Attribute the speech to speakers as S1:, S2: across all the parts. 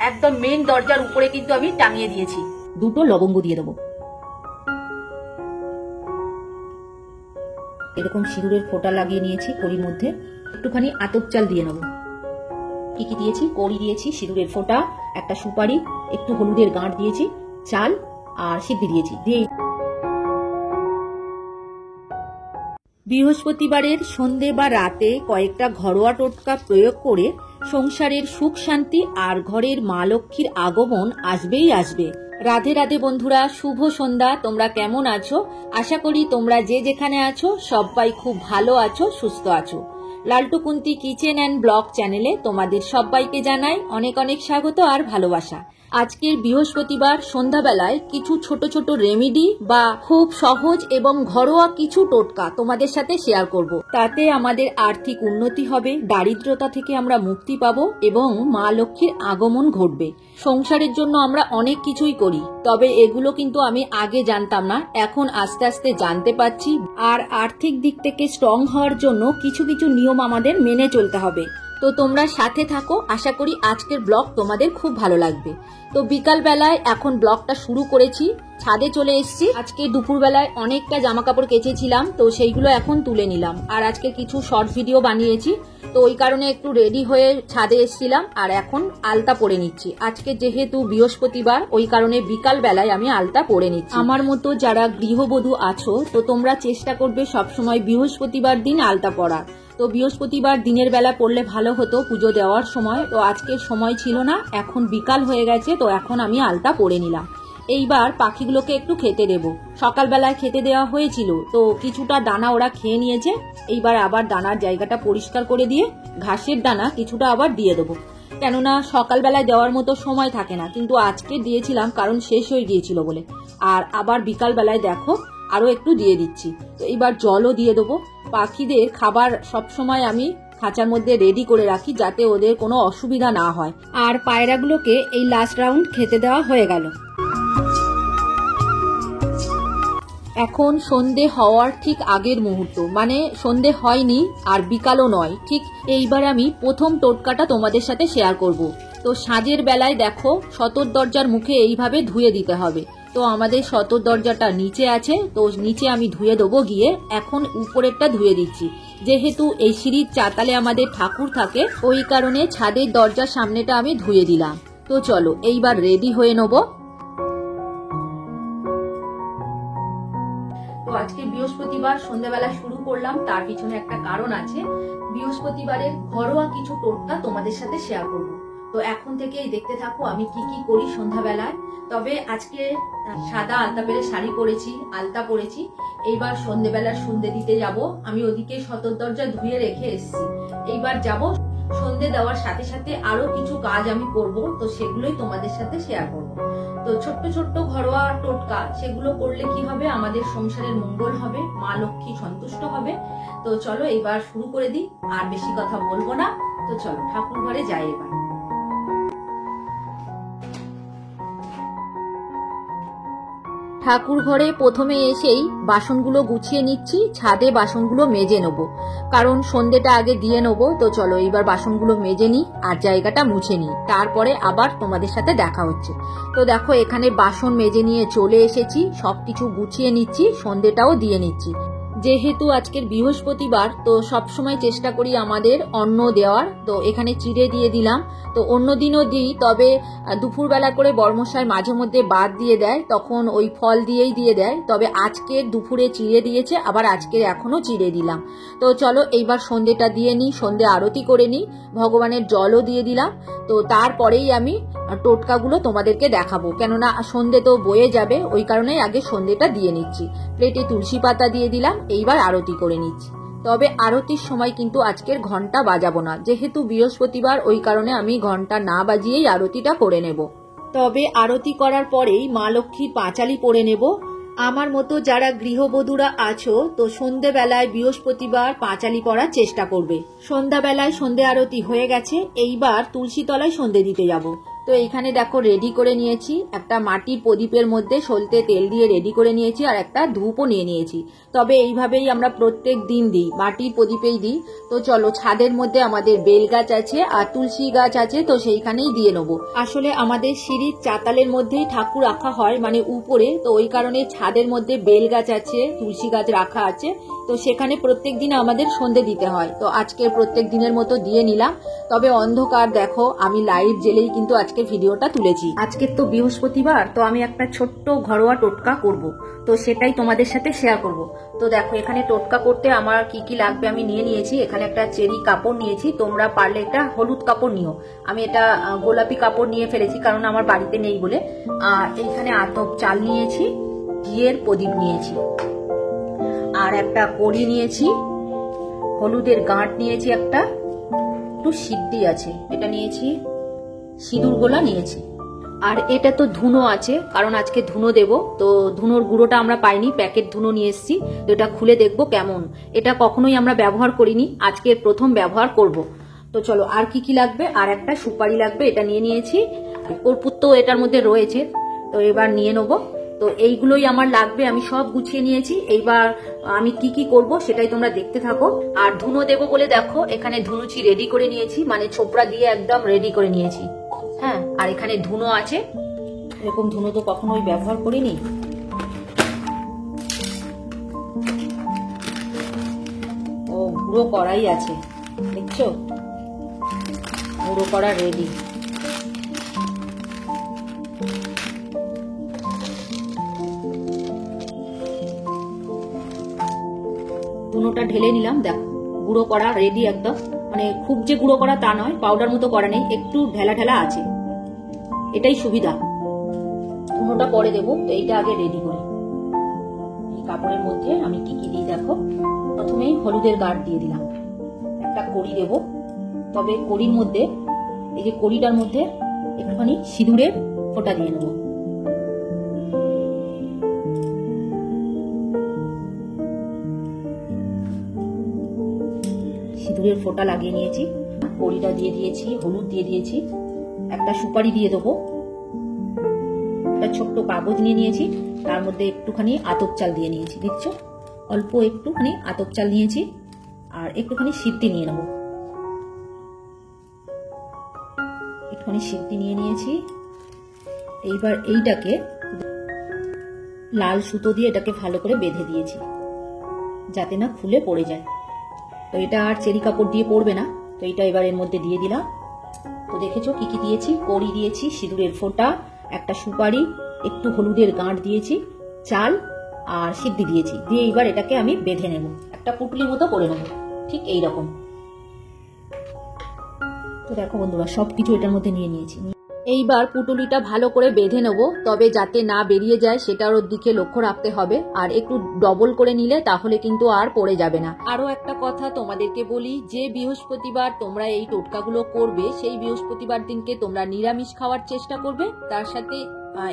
S1: একদম মেন দরজার উপরে কিন্তু আমি টাঙিয়ে দিয়েছি। দুটো লবঙ্গ দিয়ে দেবো। এরকম সিঁদুরের ফোঁটা লাগিয়ে নিয়েছি কড়ির মধ্যে। একটুখানি আতপ চাল দিয়ে নেবো। কি কি দিয়েছি? কড়ি দিয়েছি, সিঁদুরের ফোঁটা, একটা সুপারি, একটু হলুদের গাঁট দিয়েছি, চাল আর সিদ্ধি দিয়েছি। বৃহস্পতিবারের সন্ধে বা রাতে কয়েকটা ঘরোয়া টোটকা প্রয়োগ করে সংসারের সুখ শান্তি আর ঘরের মা লক্ষ্মীর আগমন আসবেই আসবে। রাধে রাধে বন্ধুরা, শুভ সন্ধ্যা। তোমরা কেমন আছো? আশা করি তোমরা যে যেখানে আছো সবাই খুব ভালো আছো, সুস্থ আছো। লালটু কুন্তি কিচেন অ্যান্ড ব্লগ চ্যানেলে তোমাদের সবাইকে জানাই অনেক অনেক স্বাগত আর ভালোবাসা। আজকের বৃহস্পতিবার সন্ধ্যাবেলায় কিছু ছোট ছোট রেমেডি বা খুব সহজ এবং ঘরোয়া কিছু টোটকা তোমাদের সাথে শেয়ার করব। তাতে আমাদের আর্থিক উন্নতি হবে, দারিদ্রতা থেকে আমরা মুক্তি পাবো এবং মা লক্ষ্মীর আগমন ঘটবে। সংসারের জন্য আমরা অনেক কিছুই করি, তবে এগুলো কিন্তু আমি আগে জানতাম না, এখন আস্তে আস্তে জানতে পারছি। আর আর্থিক দিক থেকে স্ট্রং হওয়ার জন্য কিছু কিছু নিয়ম আমাদের মেনে চলতে হবে। তো তোমরা সাথে থাকো, আশা করি আজকের ব্লগ তোমাদের খুব ভালো লাগবে। তো বিকাল বেলায় এখন ব্লগটা শুরু করেছি, ছাদে চলে এসেছি। আজকে দুপুর বেলায় অনেকটা জামা কাপড় কেচেছিলাম, তো সেইগুলো এখন তুলে নিলাম। আর আজকে কিছু শর্ট ভিডিও বানিয়েছি, তো ওই কারণে একটু রেডি হয়ে ছাদে এসেছিলাম। আর এখন আলতা পরে নিচ্ছি। আজকে যেহেতু বৃহস্পতিবার, ওই কারণে বিকাল বেলায় আমি আলতা পরে নিচ্ছি। আমার মতো যারা গৃহবধূ আছো, তো তোমরা চেষ্টা করবে সবসময় বৃহস্পতিবার দিন আলতা পরার। তো বৃহস্পতিবার দিনের বেলা পড়লে ভালো হতো পুজো দেওয়ার সময়, তো আজকের সময় ছিল না, এখন বিকাল হয়ে গেছে, তো এখন আমি আলতা পরে নিলাম। এইবার পাখিগুলোকে একটু খেতে দেব। সকালবেলায় খেতে দেওয়া হয়েছিল, তো কিছুটা দানা ওরা খেয়ে নিয়েছে। এইবার আবার দানার জায়গাটা পরিষ্কার করে দিয়ে ঘাসের দানা কিছুটা আবার দিয়ে দেবো, কেননা সকালবেলায় দেওয়ার মতো সময় থাকে না, কিন্তু আজকে দিয়েছিলাম কারণ শেষ হয়ে গিয়েছিল বলে। আর আবার বিকাল বেলায় দেখো আরো একটু দিয়ে দিচ্ছি। তো এইবার জলও দিয়ে দেবো। পাখিদের খাবার সবসময় আমি খাঁচার মধ্যে রেডি করে রাখি, যাতে ওদের কোনো অসুবিধা না হয়। আর পায়রাগুলোকে এই লাস্ট রাউন্ড খেতে দেওয়া হয়ে গেল। এখন সন্ধে হওয়ার ঠিক আগের মুহূর্ত, মানে সন্ধে হয়নি আর বিকালও নয়, ঠিক এইবার আমি প্রথম টোটকাটা তোমাদের সাথে শেয়ার করব। তো সাঁঝের বেলায় দেখো সদর দরজার মুখে এইভাবে ধুয়ে দিতে হবে। তো আমাদের সদর দরজাটা নিচে আছে, তো নিচে আমি ধুয়ে দেবো গিয়ে। এখন উপরেরটা ধুয়ে দিচ্ছি, যেহেতু এই সিঁড়ির চাতালে আমাদের ঠাকুর থাকে, ওই কারণে ছাদের দরজার সামনেটা আমি ধুয়ে দিলাম। তো চলো এইবার রেডি হয়ে নেবো। তো আজকে বৃহস্পতিবার সন্ধ্যাবেলা শুরু করলাম, তার পিছনে একটা কারণ আছে। বৃহস্পতিবারের ঘরোয়া কিছু টোটকা তোমাদের সাথে শেয়ার করব। তো এখন থেকেই দেখতে থাকো আমি কি কি করি সন্ধ্যাবেলায়। তবে আজকে সাদা আলতা পেরে শাড়ি পরেছি, আলতা পরেছি। এইবার সন্ধ্যেবেলার সন্ধে দিতে যাব। আমি ওদিকে সদর দরজা ধুয়ে রেখে এসেছি। এইবার যাব, সন্ধে দেওয়ার সাথে সাথে আরো কিছু কাজ আমি করব, তো সেগুলোই তোমাদের সাথে শেয়ার করব। তো ছোট্ট ছোট্ট ঘরোয়া টোটকা, সেগুলো করলে কি হবে, আমাদের সংসারের মঙ্গল হবে, মা লক্ষ্মী সন্তুষ্ট হবে। তো চলো এবার শুরু করে দিই, আর বেশি কথা বলবো না। তো চলো ঠাকুর ঘরে যাই। এবার ঠাকুর ঘরে প্রথমে এসেই বাসনগুলো গুছিয়ে নিচ্ছি, ছাদে বাসনগুলো মেজে নেব, কারণ সন্ধ্যেটা আগে দিয়ে নেব। তো চলো এইবার বাসনগুলো মেজে নিই আর জায়গাটা মুছে নিই, তারপরে আবার তোমাদের সাথে দেখা হচ্ছে। তো দেখো এখানে বাসন মেজে নিয়ে চলে এসেছি, সবকিছু গুছিয়ে নিচ্ছি, সন্ধ্যেটাও দিয়ে নিচ্ছি। যেহেতু আজকের বৃহস্পতিবার, তো সবসময় চেষ্টা করি আমাদের অন্ন দেওয়ার। তো এখানে চিড়ে দিয়ে দিলাম। তো অন্য দিনও দিই, তবে দুপুরবেলা করে বর্মশাই মাঝে মধ্যে বাদ দিয়ে দেয়, তখন ওই ফল দিয়েই দিয়ে দেয়। তবে আজকের দুপুরে চিড়ে দিয়েছে, আবার আজকের এখনো চিড়ে দিলাম। তো চলো এইবার সন্ধ্যেটা দিয়ে নিই, সন্ধ্যে আরতি করে নিই, ভগবানের জলও দিয়ে দিলাম। তো তারপরেই আমি টোটকাগুলো তোমাদেরকে দেখাবো, কেননা সন্ধ্যে তো বয়ে যাবে, ওই কারণেই আগে সন্ধ্যেটা দিয়ে নিচ্ছি। প্লেটে তুলসী পাতা দিয়ে দিলাম, এইবার আরতি করে নিচ্ছি। তবে আরতির সময় কিন্তু আজকের ঘন্টা বাজাবো না, যেহেতু বৃহস্পতিবার, ওই কারণে আমি ঘন্টা না বাজিয়েই আরতিটা করে নেব। তবে আরতি করার পরেই মা লক্ষ্মীর পাঁচালি পড়ে নেব। আমার মতো যারা গৃহবধূরা আছো, তো সন্ধ্যেবেলায় বৃহস্পতিবার পাঁচালি পড়ার চেষ্টা করবে। সন্ধ্যাবেলায় সন্ধ্যে আরতি হয়ে গেছে, এইবার তুলসী তলায় সন্ধ্যে দিতে যাব। তো এইখানে দেখো রেডি করে নিয়েছি একটা মাটির প্রদীপের মধ্যে সলতে তেল দিয়ে রেডি করে নিয়েছি, আর একটা ধূপও নিয়ে নিয়েছি। তবে এইভাবেই আমরা প্রত্যেক দিন দিই, মাটির প্রদীপেই দিই। তো চলো, ছাদের মধ্যে আমাদের বেল গাছ আছে আর তুলসী গাছ আছে, তো সেইখানেই দিয়ে নেবো। আসলে আমাদের সিঁড়ির চাতালের মধ্যেই ঠাকুর রাখা হয়, মানে উপরে, তো ওই কারণে ছাদের মধ্যে বেল গাছ আছে, তুলসী গাছ রাখা আছে, তো সেখানে প্রত্যেক দিন আমাদের সন্ধে দিতে হয়। তো আজকের প্রত্যেক দিনের মতো দিয়ে নিলাম। তবে অন্ধকার, দেখো আমি লাইট জ্বেলেই কিন্তু আজকে ভিডিওটা তুলেছি। আজকে তো বৃহস্পতিবার, তো আমি একটা ছোট্ট ঘরোয়া টোটকা করব, তো সেটাই তোমাদের সাথে শেয়ার করব। তো দেখো এখানে টোটকা করতে আমার কি কি লাগবে আমি নিয়ে নিয়েছি। এখানে একটা চেরি কাপড় নিয়েছি, তোমরা পারলে একটা হলুদ কাপড় নিও। আমি এটা গোলাপি কাপড় নিয়ে ফেলেছি কারণ আমার বাড়িতে নেই বলে। আর এইখানে আতপ চাল নিয়েছি, ঘিয়ের প্রদীপ নিয়েছি, আর একটা কড়ি নিয়েছি, হলুদের গাঁট নিয়েছি, একটা একটু সিদ্ধি আছে এটা নিয়েছি, সিঁদুর গোলা নিয়েছি। আর এটা তো ধুনো আছে, কারণ আজকে ধুনো দেব। তো ধুনোর গুঁড়োটা আমরা পাইনি, প্যাকেট ধুনো নিয়ে এসেছি। তো এটা খুলে দেখবো কেমন। এটা কখনোই আমরা ব্যবহার করিনি, আজকে প্রথম ব্যবহার করব। তো চলো, আর কি কি লাগবে, আর একটা সুপারি লাগবে, এটা নিয়ে নিয়েছি। কর্পূর তো এটার মধ্যে রয়েছে, তো এবার নিয়ে নেবো। তো এইগুলোই আমার লাগবে, আমি সব গুছিয়ে নিয়েছি। এইবার আমি কি কি করব সেটাই তোমরা দেখতে থাকো। আর ধুনো দেবো বলে দেখো এখানে ধুনুচি রেডি করে নিয়েছি, মানে ছোপড়া দিয়ে একদম রেডি করে নিয়েছি। হ্যাঁ, আর এখানে ধুনো আছে, এরকম ধুনো তো কখনোই ব্যবহার করিনি। ও গুঁড়ো কড়াই আছে, দেখছো, গুঁড়ো করা রেডি। ধুনোটা ঢেলে নিলাম, দেখো গুঁড়ো করা রেডি একদম। মানে খুব যে গুঁড়ো করা তা নয়, পাউডার মতো করা নেই, একটু ঢেলা ঢেলা আছে, এটাই সুবিধা। ধুনোটা পরে দেবো, তো এইটা আগে রেডি করি। এই কাপড়ের মধ্যে আমি কি কি দিই দেখো। প্রথমেই হলুদের গাঁট দিয়ে দিলাম, একটা কড়ি দেব। তবে কড়ির মধ্যে, এই যে কড়িটার মধ্যে একটুখানি সিঁদুরের ফোঁটা দিয়ে নেব। সিঁদুরের ফোঁটা লাগিয়ে নিয়েছি, কড়িটা দিয়ে দিয়েছি, হলুদ দিয়ে দিয়েছি, একটা সুপারি দিয়ে দেবো। একটা ছোট্ট কাগজ নিয়ে নিয়েছি, তার মধ্যে একটুখানি আতপ চাল দিয়ে নিয়েছি, দেখছো, অল্প একটুখানি আতপ চাল নিয়েছি, আর একটুখানি সিদ্ধি নিয়ে নেব। একটুখানি সিদ্ধি নিয়ে নিয়েছি। এইবার এইটাকে লাল সুতো দিয়ে এটাকে ভালো করে বেঁধে দিয়েছি, যাতে না খুলে পড়ে যায়। তো এটা আর চেরি কাপড় দিয়ে পড়বে না। তো এটা এবার এর মধ্যে দিয়ে দিলাম। তো দেখেছো কি কি দিয়েছি, কড়ি দিয়েছি, সিঁদুরের ফোঁটা, একটা সুপারি, একটু হলুদের গাঁট দিয়েছি, চাল আর সিদ্ধি দিয়েছি। দিয়ে এইবার এটাকে আমি বেঁধে নেব, একটা পুটলি মতো করে নেব, ঠিক এইরকম। তো দেখো বন্ধুরা, সবকিছু এটার মধ্যে নিয়ে নিয়েছি। এইবার পুটুলিটা ভালো করে বেঁধে নেব, তবে যাতে না বেরিয়ে যায় সেটার দিকে লক্ষ্য রাখতে হবে। আর একটু ডবল করে নিলে তাহলে কিন্তু আর পড়ে যাবে না। আরো একটা কথা তোমাদেরকে বলি, যে বৃহস্পতিবার তোমরা এই টোটকাগুলো করবে, সেই বৃহস্পতিবার দিনকে তোমরা নিরামিষ খাওয়ার চেষ্টা করবে। তার সাথে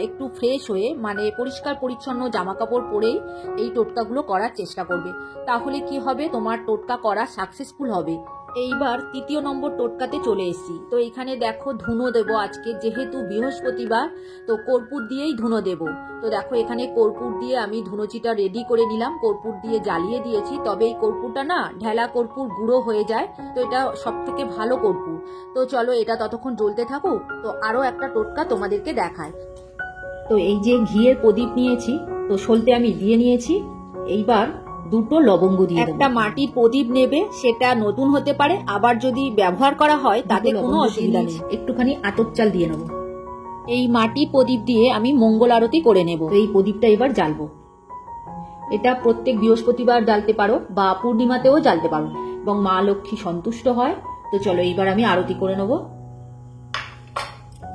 S1: একটু ফ্রেশ হয়ে, মানে পরিষ্কার পরিচ্ছন্ন জামা কাপড় পরেই এই টোটকাগুলো করার চেষ্টা করবে। তাহলে কি হবে, তোমার টোটকা করা সাকসেসফুল হবে। এইবার তৃতীয় নম্বর টোটকাতে চলে এসেছি। তো এখানে দেখো ধুনো দেবো আজকে, যেহেতু বৃহস্পতিবার, তো কর্পূর দিয়েই ধুনো দেবো। তো দেখো এখানে কর্পূর দিয়ে আমি ধুনোচিটা রেডি করে নিলাম, কর্পূর দিয়ে জ্বালিয়ে দিয়েছি। তবে এই কর্পূরটা না ঢেলা কর্পূর, গুঁড়ো হয়ে যায়, তো এটা সব থেকে ভালো কর্পূর। তো চলো এটা ততক্ষণ জ্বলতে থাকুক। তো আরো একটা টোটকা তোমাদেরকে দেখায়। তো এই যে ঘিয়ের প্রদীপ নিয়েছি, তো সলতে আমি দিয়ে নিয়েছি। এইবার দুটো লবঙ্গ দিয়ে, একটা মাটির প্রদীপ নেবে, সেটা নতুন হতে পারে, আবার যদি ব্যবহার করা হয় তাতে কোনো অসুবিধা নেই। একটুখানি আতপ চাল দিয়ে নেব। এই মাটির প্রদীপ দিয়ে আমি মঙ্গল আরতি করে নেব। এই প্রদীপটা এবার জ্বালবো। এটা প্রত্যেক বৃহস্পতিবার জ্বালতে পারো বা পূর্ণিমাতেও জ্বালতে পারো, এবং মা লক্ষ্মী সন্তুষ্ট হয়। তো চলো এইবার আমি আরতি করে নেব।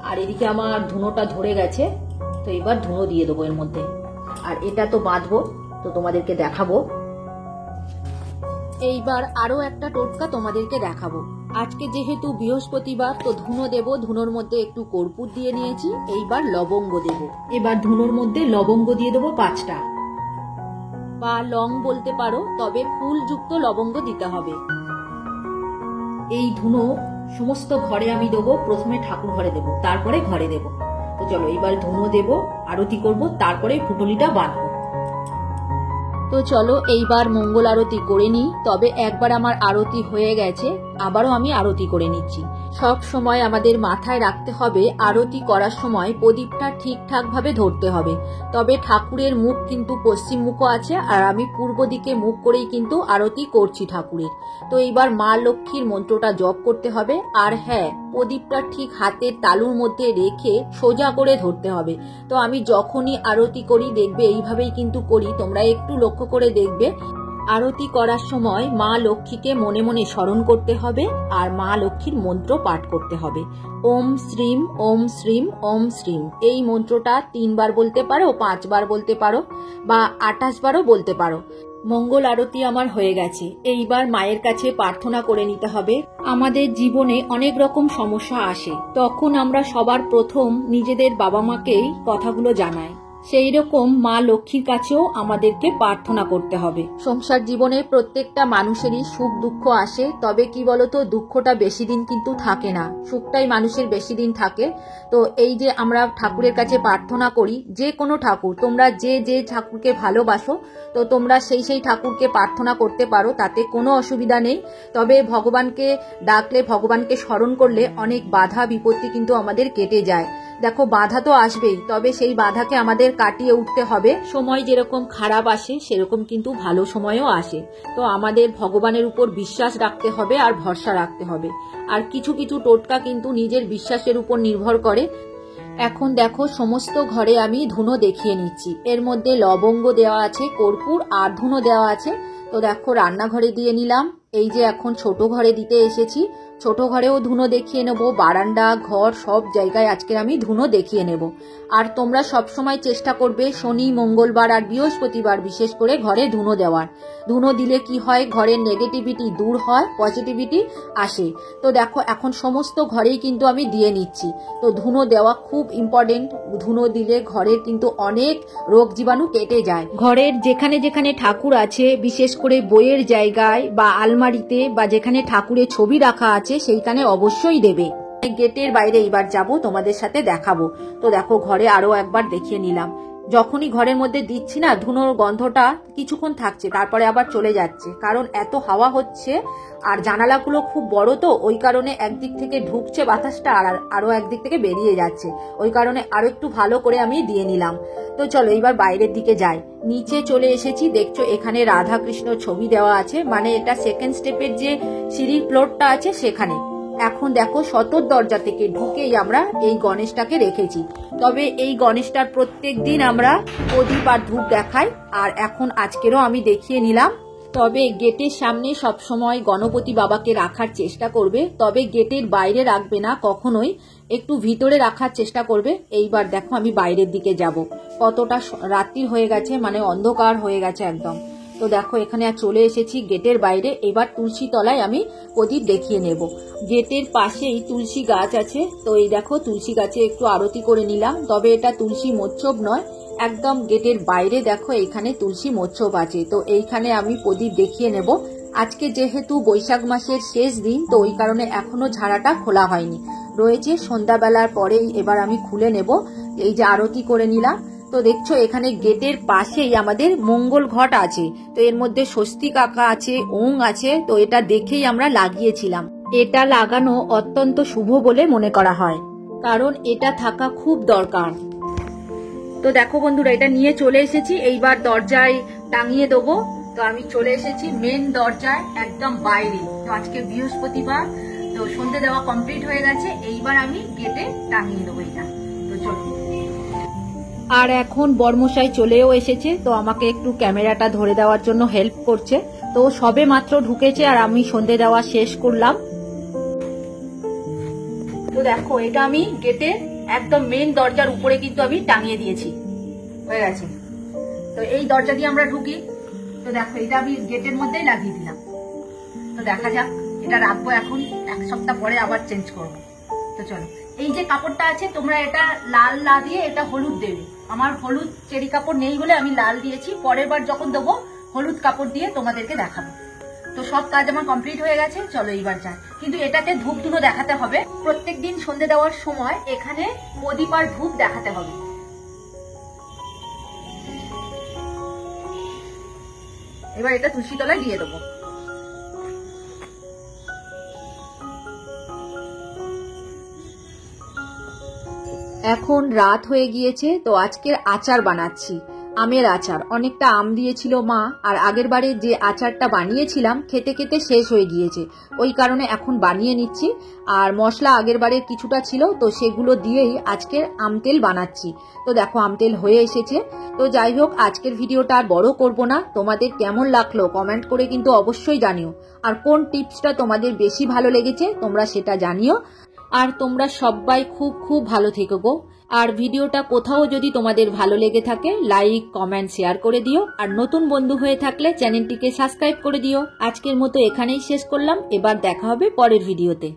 S1: আর এদিকে আমার ধুনোটা ধরে গেছে, তো এবার ধুনো দিয়ে দেবো এর মধ্যে। আর এটা তো বাঁধবো, তো তোমাদেরকে দেখাবো। এইবার আরো একটা টোটকা তোমাদেরকে দেখাবো। আজকে যেহেতু বৃহস্পতিবার, তো ধুনো দেব, ধুনোর মধ্যে একটু কর্পূর দিয়ে নিয়েছি। এইবার লবঙ্গ দেব। এবার ধুনোর মধ্যে লবঙ্গ দিয়ে দেবো 5টা, বা লং বলতে পারো, তবে ফুলযুক্ত লবঙ্গ দিতে হবে। এই ধুনো সমস্ত ঘরে আমি দেবো, প্রথমে ঠাকুর ঘরে দেবো, তারপরে ঘরে দেবো। তো চলো এইবার ধুনো দেবো, আরতি করব, তারপরে পুটুলিটা বাঁধবো। তো চলো এইবার মঙ্গল আরতি করে নিই। তবে একবার আমার আরতি হয়ে গেছে, আবারও আমি আরতি করে নিচ্ছি। সব সময় আমাদের মাথায় রাখতে হবে আরতি করার সময় প্রদীপটা ঠিকঠাক ভাবে ধরতে হবে। তবে ঠাকুরের মুখ কিন্তু পশ্চিম মুখও আছে, আর আমি পূর্ব দিকে মুখ করেই কিন্তু আরতি করছি ঠাকুরের। তো এইবার মা লক্ষ্মীর মন্ত্রটা জপ করতে হবে। আর হ্যাঁ, প্রদীপটা ঠিক হাতের তালুর মধ্যে রেখে সোজা করে ধরতে হবে। তো আমি যখনই আরতি করি দেখবে এইভাবেই কিন্তু করি, তোমরা একটু লক্ষ্য করে দেখবে। আরতি করার সময় মা লক্ষ্মীকে মনে মনে স্মরণ করতে হবে আর মা লক্ষ্মীর মন্ত্র পাঠ করতে হবে। ওম শ্রীম ওম শ্রীম ওম শ্রীম, এই মন্ত্রটা 3 বার বলতে পারো, 5 বার বলতে পারো, বা 28 বারও বলতে পারো। মঙ্গল আরতি আমার হয়ে গেছে, এইবার মায়ের কাছে প্রার্থনা করে নিতে হবে। আমাদের জীবনে অনেক রকম সমস্যা আসে, তখন আমরা সবার প্রথম নিজেদের বাবা মাকেই কথাগুলো জানাই। সেই রকম মা লক্ষ্মীর কাছেও আমাদেরকে প্রার্থনা করতে হবে। সংসার জীবনে প্রত্যেকটা মানুষেরই সুখ দুঃখ আসে, তবে কি বলতো, দুঃখটা বেশি দিন কিন্তু থাকে না, সুখটাই মানুষের বেশি দিন থাকে। তো এই যে আমরা ঠাকুরের কাছে প্রার্থনা করি, যে কোনো ঠাকুর, তোমরা যে যে ঠাকুরকে ভালোবাসো, তো তোমরা সেই সেই ঠাকুরকে প্রার্থনা করতে পারো, তাতে কোনো অসুবিধা নেই। তবে ভগবানকে ডাকলে, ভগবানকে স্মরণ করলে অনেক বাধা বিপত্তি কিন্তু আমাদের কেটে যায়। দেখো, বাধা তো আসবেই, তবে সেই বাধাকে আমাদের কাটিয়ে উঠতে হবে। সময় যেরকম খারাপ আসে সেরকম কিন্তু ভালো সময়ও আসে। তো আমাদের ভগবানের উপর বিশ্বাস রাখতে হবে আর ভরসা রাখতে হবে। আর কিছু কিছু টোটকা কিন্তু নিজের বিশ্বাসের উপর নির্ভর করে। এখন দেখো, সমস্ত ঘরে আমি ধুনো দেখিয়ে নিচ্ছি। এর মধ্যে লবঙ্গ দেওয়া আছে, কর্পূর আর ধুনো দেওয়া আছে। তো দেখো, রান্নাঘরে দিয়ে নিলাম। এই যে এখন ছোট ঘরে দিতে এসেছি, ছোট ঘরেও ধুনো দেখিয়ে নেব, বারান্দা ঘর সব জায়গায় আজকে আমি ধুনো দেখিয়ে নেব। আর তোমরা সব সময় চেষ্টা করবে শনি, মঙ্গলবার আর বৃহস্পতিবার বিশেষ করে ঘরে ধুনো দেওয়ার। ধুনো দিলে কি হয়, ঘরের নেগেটিভিটি দূর হয়, পজিটিভিটি আসে। তো দেখো, এখন সমস্ত ঘরেই কিন্তু আমি দিয়ে নিচ্ছি। তো ধুনো দেওয়া খুব ইম্পর্টেন্ট। ধুনো দিলে ঘরের কিন্তু অনেক রোগ জীবাণু কেটে যায়। ঘরের যেখানে যেখানে ঠাকুর আছে, বিশেষ করে বইয়ের জায়গায় বা আলমারিতে বা যেখানে ঠাকুরের ছবি রাখা আছে, সেইখানে অবশ্যই দেবে। গেটের বাইরে এইবার যাব, তোমাদের সাথে দেখাবো। তো দেখো, ঘরে আরো একবার দেখিয়ে নিলাম। যখনই ঘরের মধ্যে দিচ্ছি না, ধুনোর গন্ধটা কিছুক্ষণ থাকছে, তারপরে আবার চলে যাচ্ছে, কারণ এত হাওয়া হচ্ছে। আর জানালাগুলো খুব বড়, তো ওই কারণে একদিক থেকে ঢুকছে বাতাসটা আর আরো একদিক থেকে বেরিয়ে যাচ্ছে। ওই কারণে আরো একটু ভালো করে আমি দিয়ে নিলাম। তো চলো এইবার বাইরের দিকে যাই। নিচে চলে এসেছি, দেখছো এখানে রাধা কৃষ্ণ ছবি দেওয়া আছে, মানে এটা সেকেন্ড স্টেপের যে সিঁড়ির ফ্লোরটা আছে সেখানে। এখন দেখো, সদর দরজা থেকে ঢুকেই আমরা এই গণেশটাকে রেখেছি। তবে এই গণেশটার প্রত্যেক দিন আমরা প্রদীপ আর ধূপ দেখাই, আর এখন আজকেরও আমি দেখিয়ে নিলাম। তবে গেটের সামনে সবসময় গণপতি বাবাকে রাখার চেষ্টা করবে, তবে গেটের বাইরে রাখবে না কখনোই, একটু ভিতরে রাখার চেষ্টা করবে। এইবার দেখো, আমি বাইরের দিকে যাব। কতটা রাত্রি হয়ে গেছে, মানে অন্ধকার হয়ে গেছে একদম। তো দেখো, এখানে আর চলে এসেছি গেটের বাইরে। এবার তুলসী তলায় আমি প্রদীপ দেখিয়ে নেব। গেটের পাশেই তুলসী গাছ আছে, তো এই দেখো তুলসী গাছে একটু আরতি করে নিলাম। তবে এটা তুলসী মোচ্ছব নয়, একদম গেটের বাইরে দেখো এইখানে তুলসী মোচ্ছব আছে। তো এইখানে আমি প্রদীপ দেখিয়ে নেব। আজকে যেহেতু বৈশাখ মাসের শেষ দিন, তো ওই কারণে এখনো ঝাড়াটা খোলা হয়নি, রয়েছে সন্ধ্যাবেলার পরেই এবার আমি খুলে নেব। এই যে আরতি করে নিলাম। তো দেখছো, এখানে গেটের পাশেই আমাদের মঙ্গল ঘট আছে। তো এর মধ্যে স্বস্তিক আঁকা আছে, ওং আছে। তো এটা দেখেই আমরা লাগিয়েছিলাম। এটা লাগানো অত্যন্ত শুভ বলে মনে করা হয়, কারণ এটা থাকা খুব দরকার। তো দেখো বন্ধুরা, এটা নিয়ে চলে এসেছি, এইবার দরজায় টাঙিয়ে দেবো। তো আমি চলে এসেছি মেন দরজায় একদম বাইরে। তো আজকে বৃহস্পতিবার, তো সন্ধে দেওয়া কমপ্লিট হয়ে গেছে, এইবার আমি গেটে টাঙিয়ে দেবো এটা। তো চলো। আর এখন বর্মশাই চলেও এসেছে, তো আমাকে একটু ক্যামেরাটা ধরে দেওয়ার জন্য হেল্প করছে। তো সবে মাত্র ঢুকেছে আর আমি সন্ধে দেওয়া শেষ করলাম। তো দেখো, এটা আমি গেটে একদম মেন দরজার উপরে কিন্তু আমি টাঙিয়ে দিয়েছি, হয়ে গেছে। তো এই দরজা দিয়ে আমরা ঢুকি। তো দেখো, এটা আমি গেটের মধ্যেই লাগিয়ে দিলাম। তো দেখা যাক, এটা রাখবো এখন, 1 সপ্তাহ পরে আবার চেঞ্জ করবো। তো চলো, এই যে কাপড়টা আছে, তোমরা এটা লাল না দিয়ে এটা হলুদ দেবে। আমার হলুদ চেরি কাপড় নেই বলে আমি লাল দিয়েছি, পরের বার যখন দেবো হলুদ কাপড় দিয়ে তোমাদেরকে দেখাবো। তো সব কাজ আমার কমপ্লিট হয়ে গেছে, চলো এইবার যাই। কিন্তু এটাতে ধূপ ধুনো দেখাতে হবে, প্রত্যেকদিন সন্ধে দেওয়ার সময় এখানে প্রদীপ আর ধূপ দেখাতে হবে। এবার এটা তুলসী তলায় দিয়ে দেবো। এখন রাত হয়ে গিয়েছে, তো আজকের আচার বানাচ্ছি, আমের আচার। অনেকটা আম দিয়েছিল মা, আর আগের বারে যে আচারটা বানিয়েছিলাম খেতে খেতে শেষ হয়ে গিয়েছে, ওই কারণে এখন বানিয়ে নিচ্ছি। আর মশলা আগের বারে কিছুটা ছিল, তো সেগুলো দিয়েই আজকের আমতেল বানাচ্ছি। তো দেখো আমতেল হয়ে এসেছে। তো যাই হোক, আজকের ভিডিওটা আর বড় করব না। তোমাদের কেমন লাগলো কমেন্ট করে কিন্তু অবশ্যই জানিও, আর কোন টিপসটা তোমাদের বেশি ভালো লেগেছে তোমরা সেটা জানিও। আর তোমরা সবাই খুব খুব ভালো থেকো গো। আর ভিডিওটা কোথাও যদি তোমাদের ভালো লেগে থাকে লাইক কমেন্ট শেয়ার করে দিও, আর নতুন বন্ধু হয়ে থাকলে চ্যানেলটিকে সাবস্ক্রাইব করে দিও। আজকের মতো এখানেই শেষ করলাম, এবার দেখা হবে পরের ভিডিওতে।